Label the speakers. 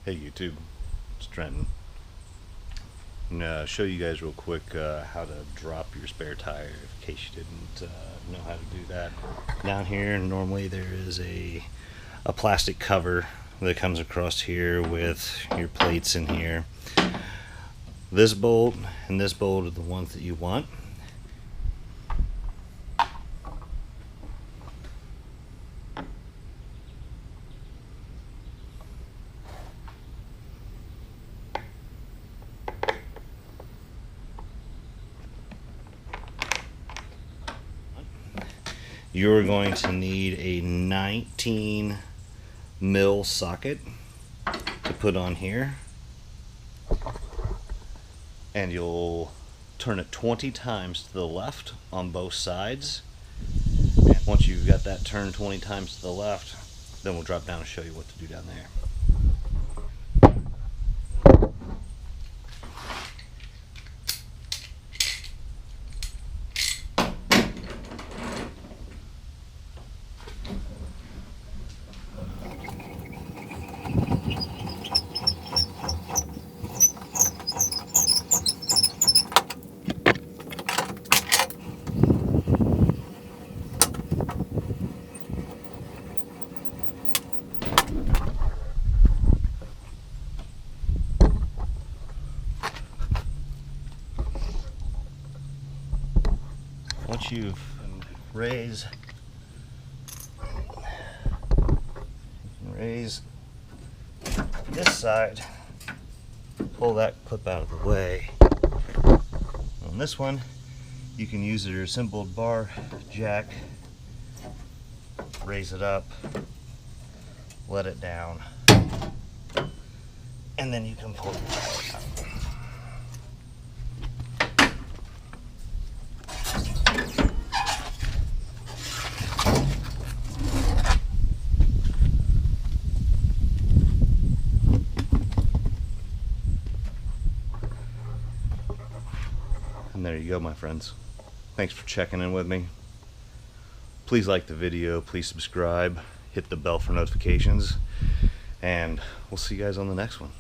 Speaker 1: Hey YouTube, it's Trenton. I'm going to show you guys real quick how to drop your spare tire in case you didn't know how to do that. Down here normally there is a plastic cover that comes across here with your plates in here. This bolt and this bolt are the ones that you want. You're going to need a 19 mil socket to put on here, and you'll turn it 20 times to the left on both sides. And once you've got that turned 20 times to the left, then we'll drop down and show you what to do down there. Once you've raise this side, pull that clip out of the way. On this one, you can use your assembled bar jack, raise it up, let it down, and then you can pull the tire out. And there you go, my friends. Thanks for checking in with me. Please like the video, please subscribe, hit the bell for notifications, and we'll see you guys on the next one.